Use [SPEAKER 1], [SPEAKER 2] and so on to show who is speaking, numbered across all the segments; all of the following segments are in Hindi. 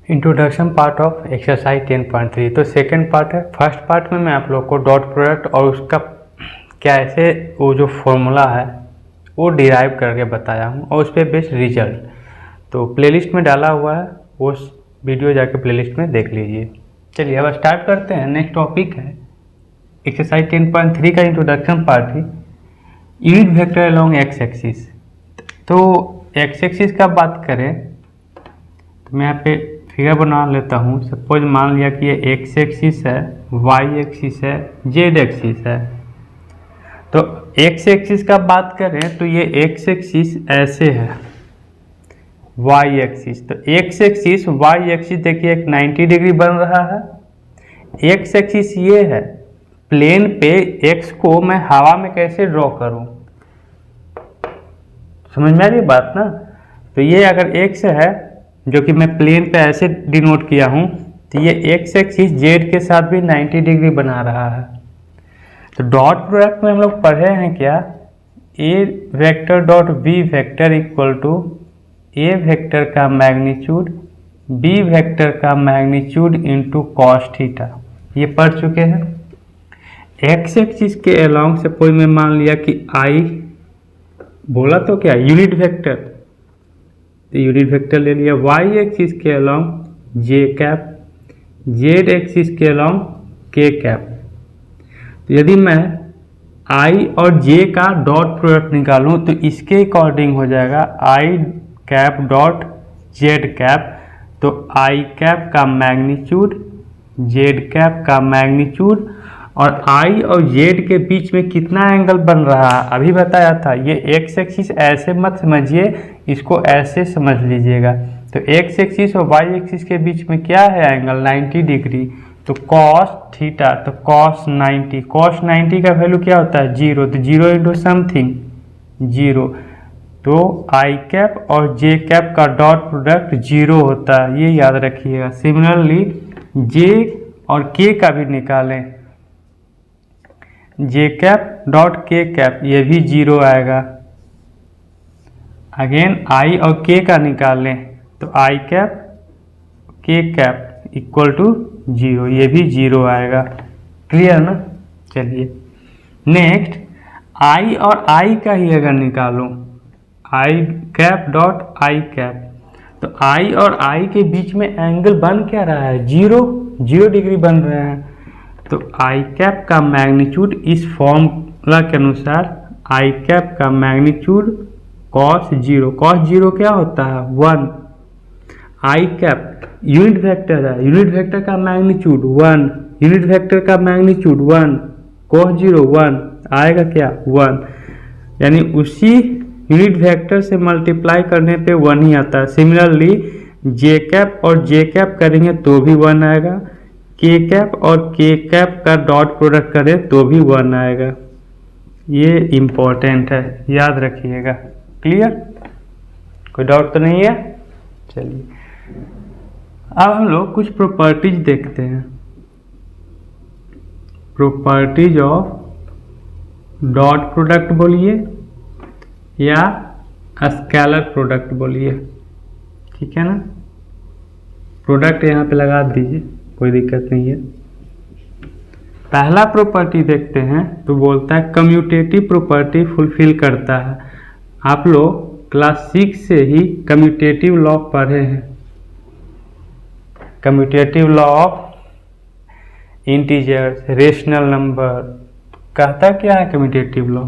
[SPEAKER 1] Introduction part of exercise 10.3। तो सेकंड पार्ट है। फर्स्ट पार्ट में मैं आप लोग को डॉट प्रोडक्ट और उसका कैसे वो जो फॉर्मूला है वो डिराइव करके बताया हूँ और उस पर बेस्ड रिजल्ट तो प्लेलिस्ट में डाला हुआ है, वो वीडियो जाके प्लेलिस्ट में देख लीजिए। चलिए अब स्टार्ट करते हैं। नेक्स्ट टॉपिक है एक्सरसाइज 10.3 का इंट्रोडक्शन पार्ट ही unit vector along X axis. तो एक्स एक्सिस का बात करें तो मैं यहाँ पे फिगर बना लेता हूँ। सपोज मान लिया कि ये एक्स एक्सिस है, वाई एक्सिस है, जेड एक्सिस है। तो एक्स एक्सिस का बात करें तो ये एक्स एक्सिस ऐसे है, वाई एक्सिस तो एक्स एक्सिस वाई एक्सिस देखिए एक 90 डिग्री बन रहा है। एक्स एक्सिस ये है, प्लेन पे एक्स को मैं हवा में कैसे ड्रॉ करूं, समझ में आ रही बात ना। तो ये अगर एक्स है जो कि मैं प्लेन पे ऐसे डिनोट किया हूं, तो ये एक्स एक्सिस जेड के साथ भी 90 डिग्री बना रहा है। तो डॉट प्रोडक्ट में हम लोग पढ़े हैं क्या, A vector dot B vector equal to A vector का मैग्नीट्यूड बी वेक्टर का मैग्नीट्यूड इंटू कॉस थीटा, ये पढ़ चुके हैं। एक्स एक्सिस के अलोंग सपोज में मान लिया कि आई बोला तो क्या यूनिट वेक्टर, तो यूनिट वेक्टर ले लिया। वाई एक्सिस के along J cap, Z axis के अलोंग के कैप। तो यदि मैं आई और जे का डॉट प्रोडक्ट निकालूं तो इसके अकॉर्डिंग हो जाएगा आई कैप डॉट जेड कैप। तो आई कैप का मैग्नीट्यूड जेड कैप का मैग्नीट्यूड और आई और जेड के बीच में कितना एंगल बन रहा है अभी बताया था। ये एक्स एक्सिस ऐसे मत समझिए, इसको ऐसे समझ लीजिएगा। तो एक्स एक्सिस और वाई एक्सिस के बीच में क्या है एंगल 90 डिग्री। तो कॉस थीटा, तो कॉस 90, कॉस 90 का वैल्यू क्या होता है 0, तो 0 इंटू समथिंग 0। तो आई कैप और जे कैप का डॉट प्रोडक्ट 0 होता है, ये याद रखिएगा। सिमिलरली जे और के का भी निकालें, जे कैप डॉट के कैप ये भी 0 आएगा। अगेन आई और के का निकालें तो आई कैप के कैप इक्वल टू 0, ये भी 0 आएगा। क्लियर ना। चलिए नेक्स्ट आई और आई का ही अगर निकालूं, आई कैप डॉट आई कैप, तो आई और आई के बीच में एंगल बन क्या रहा है 0 डिग्री बन रहे हैं। तो आई कैप का मैग्नीट्यूड इस फॉर्मूला के अनुसार आई कैप का मैग्नीट्यूड कॉस 0, कॉस 0 क्या होता है 1। आई कैप यूनिट वेक्टर है, यूनिट वेक्टर का मैग्नीट्यूड 1, यूनिट वेक्टर का मैग्नीट्यूड 1, कॉस 0 1 आएगा क्या 1, यानी उसी यूनिट वेक्टर से मल्टीप्लाई करने पे 1 ही आता है। सिमिलरली जे कैप और जे कैप करेंगे तो भी 1 आएगा, के कैप और के कैप का डॉट प्रोडक्ट करें तो भी 1 आएगा। ये इम्पोर्टेंट है, याद रखिएगा। क्लियर, कोई डाउट तो नहीं है। चलिए अब हम लोग कुछ प्रॉपर्टीज देखते हैं। प्रॉपर्टीज ऑफ डॉट प्रोडक्ट बोलिए या स्केलर प्रोडक्ट बोलिए, ठीक है ना। प्रोडक्ट यहाँ पे लगा दीजिए, कोई दिक्कत नहीं है। पहला प्रॉपर्टी देखते हैं तो बोलता है कम्यूटेटिव प्रॉपर्टी फुलफिल करता है। आप लोग क्लास 6 से ही कम्यूटेटिव लॉ पढ़े हैं। Commutative law of integers, rational number, कहता क्या है कम्यूटेटिव लॉ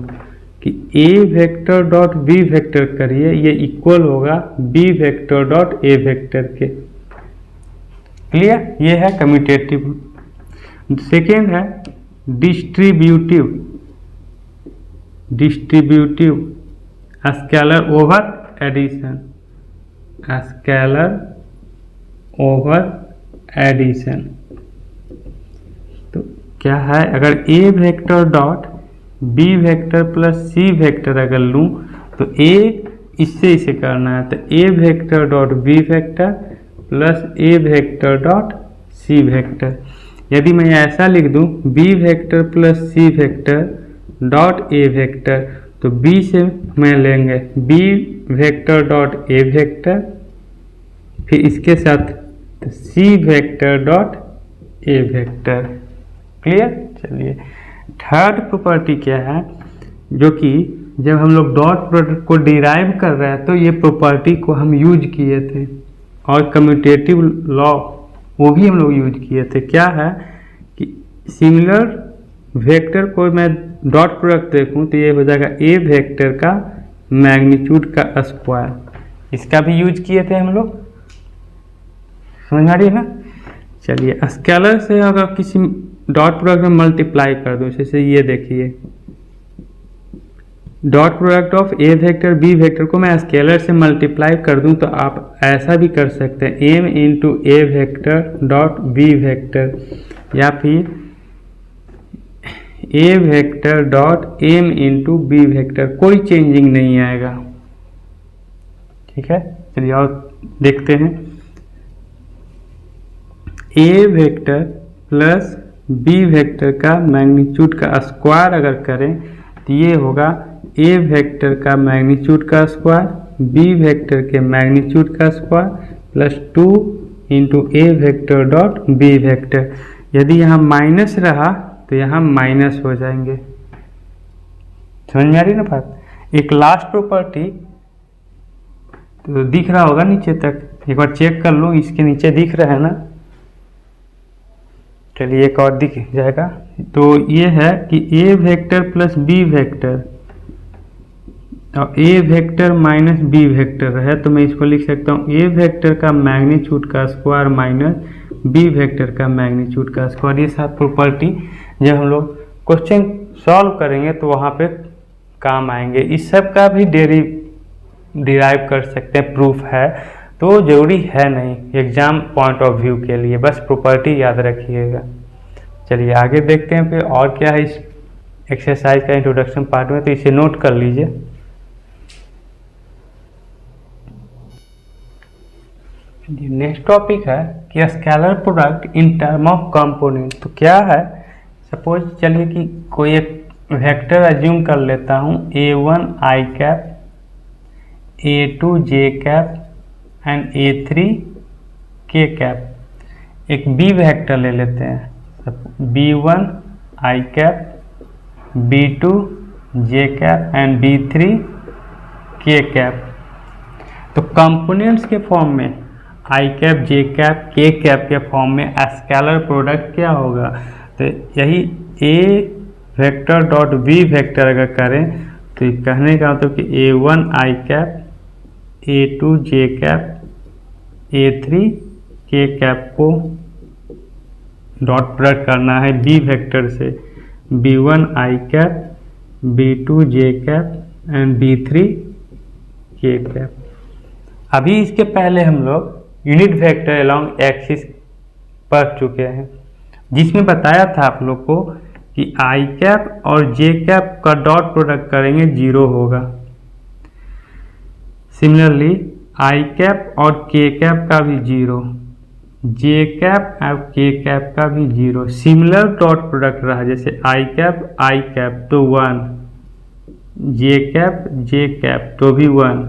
[SPEAKER 1] कि A vector dot B vector करिए, ये इक्वल होगा B vector dot A vector के। क्लियर, ये है कम्यूटेटिव। सेकेंड है distributive, distributive scalar over addition, scalar over addition. तो क्या है, अगर A vector dot B vector plus C vector अगर लूँ तो ए इससे इसे करना है, तो A vector dot B vector plus A vector dot C vector. यदि मैं ऐसा लिख दूं B vector plus C vector dot A vector, तो बी से मैं लेंगे B vector dot A vector, फिर इसके साथ तो C vector dot A vector. Clear. चलिए थर्ड प्रॉपर्टी क्या है, जो कि जब हम लोग डॉट प्रोडक्ट को डिराइव कर रहे हैं तो ये प्रॉपर्टी को हम यूज किए थे, और कम्यूटेटिव लॉ वो भी हम लोग यूज किए थे। क्या है कि सिमिलर वेक्टर को मैं डॉट प्रोडक्ट देखूं तो ये हो जाएगा ए वेक्टर का मैग्नीट्यूड का स्क्वायर, इसका भी यूज किए थे हम लोग। समझ में आ रही है ना। चलिए स्केलर से अगर किसी डॉट प्रोडक्ट में मल्टीप्लाई कर दूं, जैसे ये देखिए dot product of A vector B vector को मैं स्केलर से मल्टीप्लाई कर दूं, तो आप ऐसा भी कर सकते हैं M into A vector dot B vector, या फिर A vector dot M into B vector, कोई चेंजिंग नहीं आएगा। ठीक है। चलिए और देखते हैं, A vector plus B vector का मैग्नीट्यूड का स्क्वायर अगर करें तो ये होगा ए वेक्टर का मैग्नीट्यूड का स्क्वायर बी वेक्टर के मैग्नीट्यूड का square plus 2 into A vector dot B vector. यदि यहाँ माइनस रहा तो यहाँ माइनस हो जाएंगे। समझ में आ रही ना बात। एक लास्ट प्रॉपर्टी तो दिख रहा होगा नीचे तक, एक बार चेक कर लो, इसके नीचे दिख रहा है ना। चलिए एक और दिख जाएगा, तो ये है कि A vector plus B vector और ए वेक्टर माइनस बी वेक्टर है, तो मैं इसको लिख सकता हूँ ए वेक्टर का मैग्नीट्यूड का स्क्वायर माइनस बी वेक्टर का मैग्नीट्यूड का स्क्वायर। ये सब प्रॉपर्टी जब हम लोग क्वेश्चन सॉल्व करेंगे तो वहाँ पे काम आएंगे। इस सब का भी डिराइव कर सकते हैं, प्रूफ है, तो जरूरी है नहीं एग्जाम पॉइंट ऑफ व्यू के लिए, बस प्रॉपर्टी याद रखिएगा। चलिए आगे देखते हैं फिर और क्या है इस एक्सरसाइज का इंट्रोडक्शन पार्ट में, तो इसे नोट कर लीजिए। नेक्स्ट टॉपिक है कि scalar product in term of component. तो क्या है, सपोज चलिए कि कोई एक वेक्टर एज्यूम कर लेता हूँ a1 i cap, a2 j cap and a3 k cap. एक b वेक्टर ले लेते हैं, b1 i cap, b2 j cap and b3 k cap. तो कंपोनेंट्स के फॉर्म में आई कैप जे कैप के कैप के फॉर्म में स्केलर प्रोडक्ट क्या होगा, तो यही ए वेक्टर डॉट बी वेक्टर अगर करें तो कहने का मतलब कि a1 आई कैप, a2 जे कैप, a3 के कैप को डॉट प्रोडक्ट करना है बी वेक्टर से, b1 I cap, b2 J cap and b3 के कैप। अभी इसके पहले हम लोग यूनिट वेक्टर अलोंग एक्सिस पढ़ चुके हैं, जिसमें बताया था आप लोग को कि आई कैप और जे कैप का डॉट प्रोडक्ट करेंगे 0 होगा। सिमिलरली आई कैप और के कैप का भी 0, जे कैप और के कैप का भी 0। सिमिलर डॉट प्रोडक्ट रहा, जैसे आई कैप तो 1, जे कैप तो भी 1,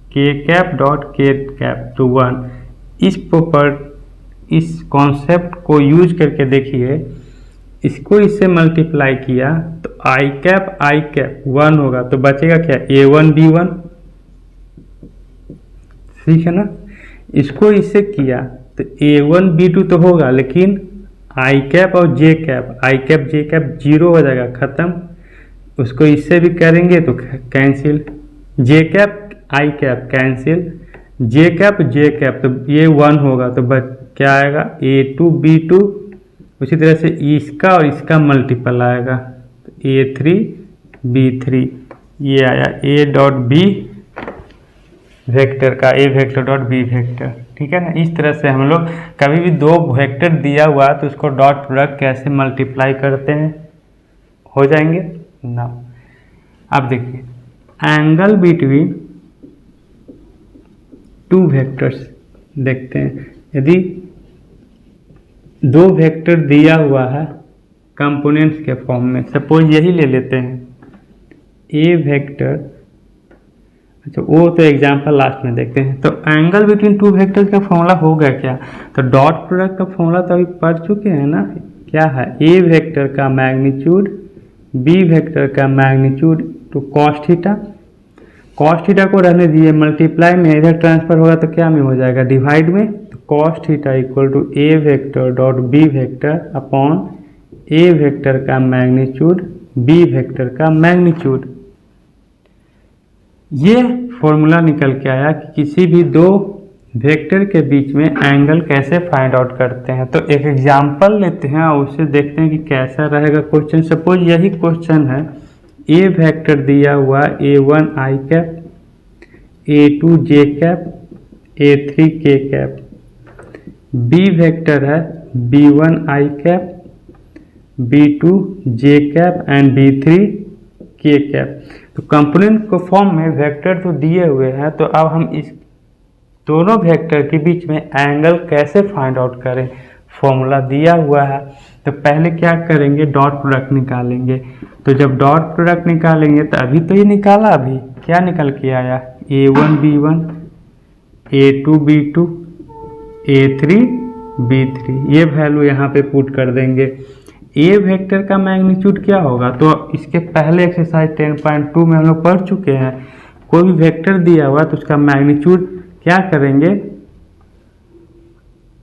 [SPEAKER 1] के कैप डॉट के कैप तो 1। इस कॉन्सेप्ट को यूज करके देखिए, इसको इससे मल्टीप्लाई किया तो आई कैप 1 होगा, तो बचेगा क्या a1 b1। ठीक है ना। इसको इससे किया तो a1 b2 तो होगा, लेकिन आई कैप और जे कैप 0 हो जाएगा, खत्म। उसको इससे भी करेंगे तो कैंसिल, जे कैप आई कैप कैंसिल, जे कैप तो ये 1 होगा, तो क्या आएगा a2 b2। उसी तरह से इसका और इसका मल्टीपल आएगा, तो a3 b3, ये आया a डॉट बी वेक्टर का a vector dot B vector. ठीक है ना। इस तरह से हम लोग कभी भी दो वेक्टर दिया हुआ तो उसको डॉट प्रोडक्ट कैसे मल्टीप्लाई करते हैं, हो जाएंगे ना। अब देखिए एंगल बिटवीन टू वेक्टर्स देखते हैं। यदि दो वेक्टर दिया हुआ है कंपोनेंट्स के फॉर्म में, सपोज यही ले लेते हैं ए वेक्टर अच्छा वो तो एग्जाम्पल लास्ट में देखते हैं। तो एंगल बिटवीन टू वेक्टर्स का फॉर्मूला हो गया क्या? तो डॉट प्रोडक्ट का फॉर्मूला तो अभी पढ़ चुके हैं ना, क्या है? ए वेक्टर का मैग्नीट्यूड बी वेक्टर का magnitude to cos theta. Cos theta को रहने दिए, मल्टीप्लाई में इधर ट्रांसफर होगा तो क्या में हो जाएगा? डिवाइड में। तो cos theta equal to A vector dot B vector upon A vector का मैग्नीट्यूड बी वेक्टर का मैग्नीट्यूड। ये फॉर्मूला निकल के आया कि किसी भी दो वेक्टर के बीच में एंगल कैसे फाइंड आउट करते हैं। तो एक एग्जांपल लेते हैं और उससे देखते हैं कि कैसा रहेगा क्वेश्चन। सपोज यही क्वेश्चन है, ए वेक्टर दिया हुआ A1 i cap, A2 j cap, A3 k cap, B vector है B1 i cap, B2 j cap and B3 k cap. तो कंपोनेंट को फॉर्म में वेक्टर तो दिए हुए हैं, तो अब हम इस दोनों वेक्टर के बीच में एंगल कैसे फाइंड आउट करें? फॉर्मूला दिया हुआ है। तो पहले क्या करेंगे? डॉट प्रोडक्ट निकालेंगे। तो जब डॉट प्रोडक्ट निकालेंगे तो अभी तो ये निकाला, अभी क्या निकल के आया? A1 B1, A2 B2, A3 B3। ये वैल्यू यहाँ पे पुट कर देंगे। ए वेक्टर का मैग्नीट्यूड क्या होगा? तो इसके पहले एक्सरसाइज 10.2 में हम लोग पढ़ चुके हैं, कोई भी वेक्टर दिया हुआ तो उसका मैग्नीट्यूड क्या करेंगे?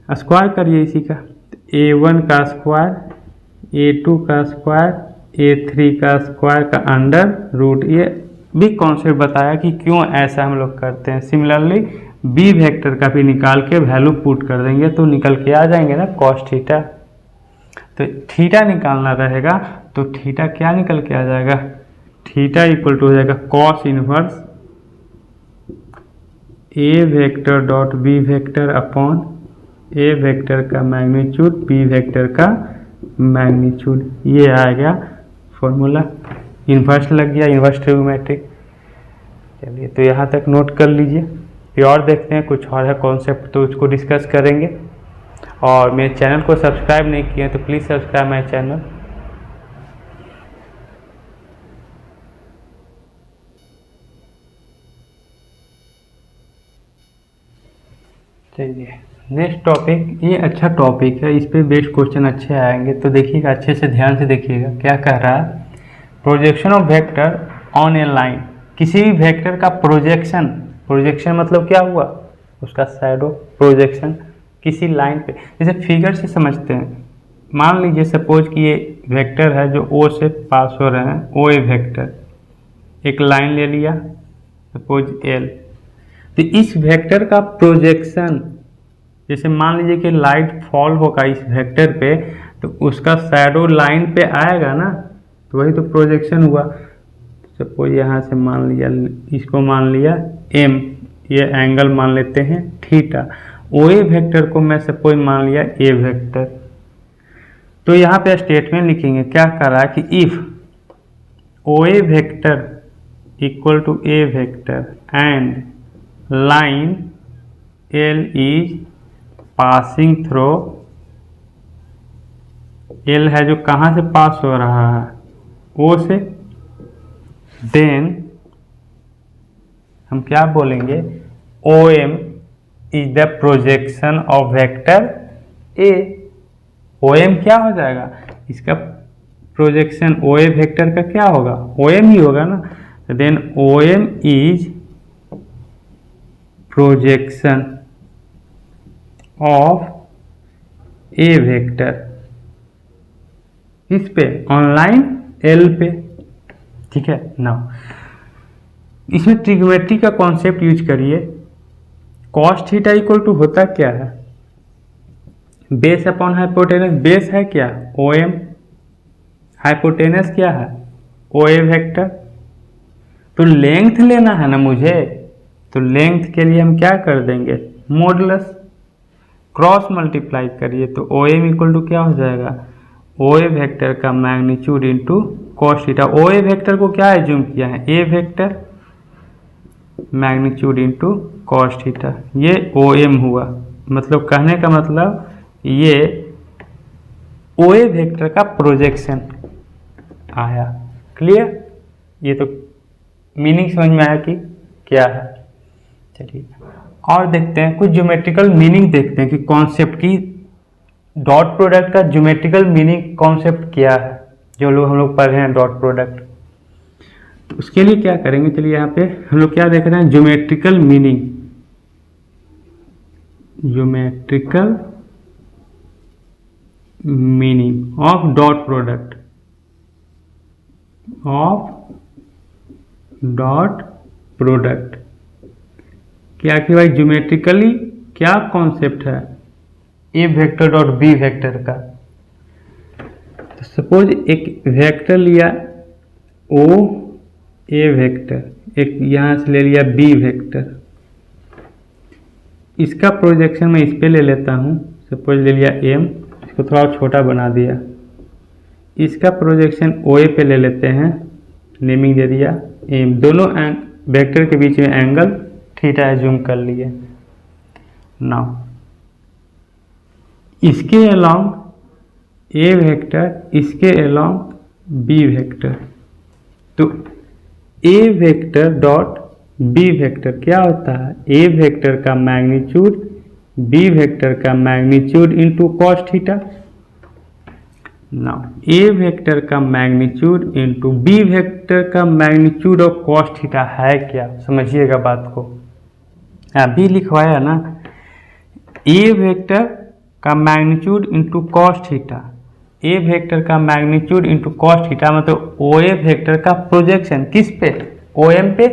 [SPEAKER 1] स्क्वायर करिए इसी का। A1 का स्क्वायर, A2 का स्क्वायर, A3 का स्क्वायर का अंडर रूट। ये भी कॉन्सेप्ट बताया कि क्यों ऐसा हम लोग करते हैं। सिमिलरली बी वेक्टर का भी निकाल के वैल्यू पुट कर देंगे तो निकल के आ जाएंगे ना कॉस थीटा। तो थीटा निकालना रहेगा तो थीटा क्या निकल के आ जाएगा? थीटा इक्वल टू हो जाएगा cos inverse A vector dot B vector upon A vector का मैग्नीट्यूड बी वेक्टर का मैग्नीट्यूड। ये आ गया फॉर्मूला। इन्वर्स लग गया, इन्वर्स ट्रिग्नोमेट्रिक। चलिए तो यहाँ तक नोट कर लीजिए, फिर और देखते हैं कुछ और है कॉन्सेप्ट तो उसको डिस्कस करेंगे। और मेरे चैनल को सब्सक्राइब नहीं किए तो प्लीज़ सब्सक्राइब माय चैनल। चलिए नेक्स्ट टॉपिक, ये अच्छा टॉपिक है, इस पे बेस्ड क्वेश्चन अच्छे आएंगे। तो देखिएगा, अच्छे से ध्यान से देखिएगा क्या कह रहा है। Projection of vector on A line. किसी भी वेक्टर का प्रोजेक्शन, प्रोजेक्शन मतलब क्या हुआ? उसका शैडो प्रोजेक्शन किसी लाइन पे, जैसे फिगर से समझते हैं। मान लीजिए सपोज कि ये वेक्टर है जो ओ से पास हो रहे हैं, ओ ए वेक्टर, एक लाइन ले लिया सपोज एल। तो इस वेक्टर का प्रोजेक्शन, जैसे मान लीजिए कि लाइट फॉल होगा इस वेक्टर पे तो उसका शैडो लाइन पे आएगा ना, तो वही तो प्रोजेक्शन हुआ। सपोज यहाँ से मान लिया, इसको मान लिया एम, ये एंगल मान लेते हैं थीटा। ओ ए वेक्टर को मैं सपोज मान लिया ए वेक्टर। तो यहाँ पे स्टेटमेंट लिखेंगे, क्या कर रहा है कि if O A vector equal to A vector and line L is passing through, L है जो कहाँ से पास हो रहा है? ओ से। देन हम क्या बोलेंगे? O M is the projection of vector A. O M क्या हो जाएगा? इसका प्रोजेक्शन ओ ए वेक्टर का क्या होगा? ओ एम ही होगा ना। Then O M is projection of A vector इस पे ऑनलाइन एल पे। ठीक है ना। इसमें ट्रिग्नोमेट्री का कॉन्सेप्ट यूज करिए। कॉस थीटा इक्वल टू होता क्या है? Base upon hypotenuse. बेस है क्या? O M. हाइपोटेनस क्या है? ओ ए वेक्टर। तो लेंथ लेना है ना मुझे, तो लेंथ के लिए हम क्या कर देंगे? मॉडुलस। क्रॉस मल्टीप्लाई करिए तो ओ एम इक्वल टू क्या हो जाएगा? ओ ए वेक्टर का magnitude into cos theta. O A vector को क्या एज्यूम किया है? A vector magnitude into cos theta. ये ओ एम हुआ। मतलब कहने का मतलब ये ओ ए वेक्टर का प्रोजेक्शन आया। क्लियर? ये तो मीनिंग समझ में आया कि क्या है। चलिए और देखते हैं कुछ ज्योमेट्रिकल मीनिंग, देखते हैं कि कॉन्सेप्ट की डॉट प्रोडक्ट का ज्योमेट्रिकल मीनिंग कॉन्सेप्ट क्या है, जो लोग हम लोग पढ़ रहे हैं डॉट प्रोडक्ट। तो उसके लिए क्या करेंगे, चलिए यहाँ पे हम लोग क्या देख रहे हैं, geometrical meaning, geometrical meaning of dot product, of dot product. क्या कि भाई ज्योमेट्रिकली क्या कॉन्सेप्ट है A vector dot B vector का। तो सपोज एक वेक्टर लिया ओ ए वेक्टर, एक यहाँ से ले लिया बी वेक्टर, इसका प्रोजेक्शन मैं इस पे ले लेता हूँ, सपोज ले लिया एम, इसको थोड़ा छोटा बना दिया, इसका प्रोजेक्शन ओ ए पे ले लेते हैं, नेमिंग दे दिया एम, दोनों वेक्टर के बीच में एंगल थीटा एज्यूम कर लिए। नाउ इसके अलोंग ए वेक्टर, इसके अलोंग बी वेक्टर, तो A vector dot B vector क्या होता है, ए वेक्टर का मैग्नीट्यूड बी वेक्टर का magnitude into cos theta. Now A vector का मैग्नीट्यूड इनटू बी वेक्टर का मैग्नीट्यूड ऑफ कॉस थीटा है क्या, समझिएगा बात को। अभी लिखवाया ना, ए वेक्टर का magnitude into cos theta, A vector का मैग्नीट्यूड इनटू कॉस थीटा, मतलब ओ ए वेक्टर का प्रोजेक्शन किस पे, ओ एम पे,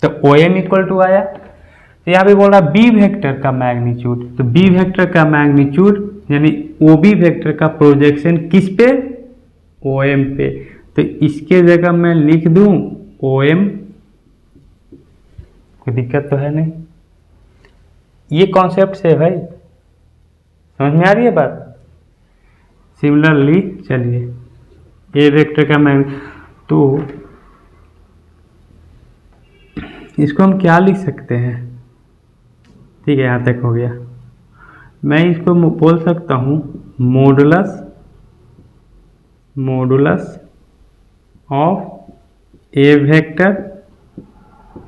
[SPEAKER 1] तो ओ एम इक्वल टू आया। तो यहाँ पे बोल रहा बी वेक्टर का मैग्नीट्यूड, तो बी वेक्टर का मैग्नीट्यूड यानी ओ बी वेक्टर का प्रोजेक्शन किस पे, ओ एम पे। तो इसके जगह मैं लिख दूं ओ एम, कोई दिक्कत तो है नहीं। ये कॉन्सेप्ट से भाई समझ में आ रही है बात। सिमिलरली चलिए ए वेक्टर का तो इसको हम क्या लिख सकते हैं, ठीक है यहाँ तक हो गया। मैं इसको बोल सकता हूँ modulus, modulus of A vector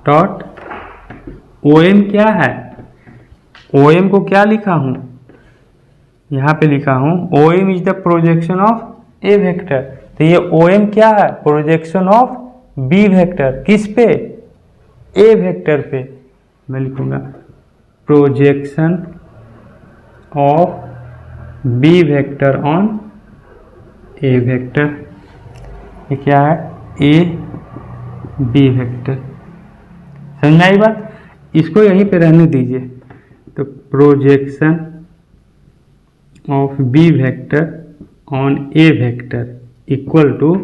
[SPEAKER 1] dot O M क्या है, ओ एम को क्या लिखा हूँ, यहाँ पे लिखा हूँ O M is the projection of A vector. तो ये ओ एम क्या है, प्रोजेक्शन ऑफ बी वेक्टर किस पे, ए वेक्टर पे। मैं लिखूंगा projection of B vector on A vector, ये क्या है, ए बी वेक्टर। समझ में आई बात, इसको यहीं पे रहने दीजिए। तो projection of B vector on A vector equal to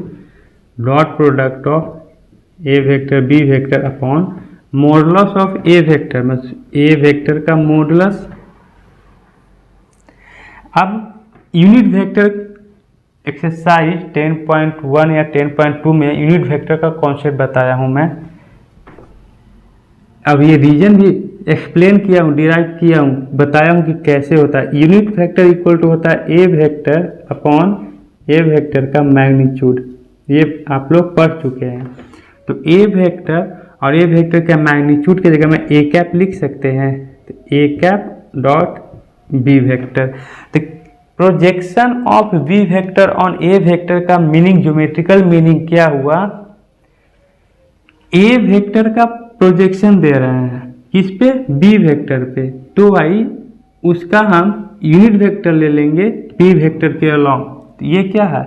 [SPEAKER 1] dot product of A vector B vector upon modulus of A vector, मतलब ए वेक्टर का मॉडुलस। अब यूनिट वेक्टर एक्सरसाइज 10.1 या 10.2 में यूनिट वेक्टर का कॉन्सेप्ट बताया हूं मैं। अब ये रीजन भी एक्सप्लेन किया हूँ, डिराइव किया हूँ, बताया हूँ कि कैसे होता है। यूनिट वेक्टर इक्वल टू होता है A vector upon A vector का मैग्नीट्यूड, ये आप लोग पढ़ चुके हैं। तो ए वेक्टर और ए वेक्टर का मैग्नीट्यूड की जगह में ए कैप लिख सकते हैं, तो A cap dot B vector. तो projection of B vector on A vector का मीनिंग, ज्योमेट्रिकल मीनिंग क्या हुआ, ए वेक्टर का प्रोजेक्शन दे रहे हैं किस पे, बी वेक्टर पे, तो भाई उसका हम यूनिट वेक्टर ले लेंगे बी वेक्टर के अलोंग। तो ये क्या है,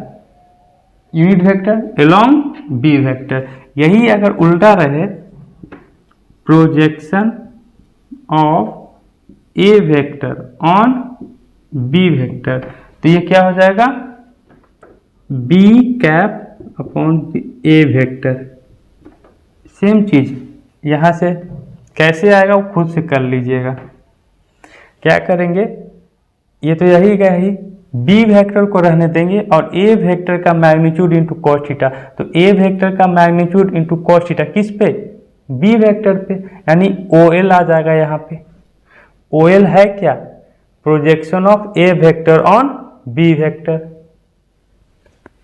[SPEAKER 1] unit vector along B vector. यही अगर उल्टा रहे, projection of A vector on B vector, तो ये क्या हो जाएगा, B cap upon A vector. Same चीज यहाँ से कैसे आएगा वो खुद से कर लीजिएगा। क्या करेंगे, ये तो यही गया ही, बी वेक्टर को रहने देंगे और ए वेक्टर का मैग्नीट्यूड इंटू कॉस थीटा। तो ए वेक्टर का मैग्नीट्यूड इंटू कॉस थीटा किस पे, बी वेक्टर पे, यानी ओ एल आ जाएगा यहाँ पे। ओ एल है क्या, projection of A vector on B vector.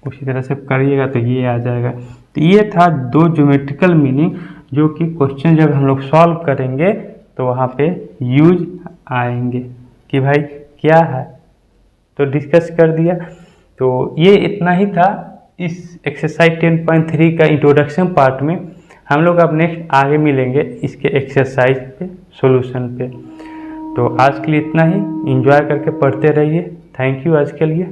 [SPEAKER 1] उसी तरह से करिएगा तो ये आ जाएगा। तो ये था दो ज्योमेट्रिकल मीनिंग जो कि क्वेश्चन जब हम लोग सॉल्व करेंगे तो वहाँ पे यूज आएंगे कि भाई क्या है। तो डिस्कस कर दिया। तो ये इतना ही था इस एक्सरसाइज 10.3 का इंट्रोडक्शन पार्ट में। हम लोग अब नेक्स्ट आगे मिलेंगे इसके एक्सरसाइज पे, सॉल्यूशन पे। तो आज के लिए इतना ही। एंजॉय करके पढ़ते रहिए। थैंक यू आज के लिए।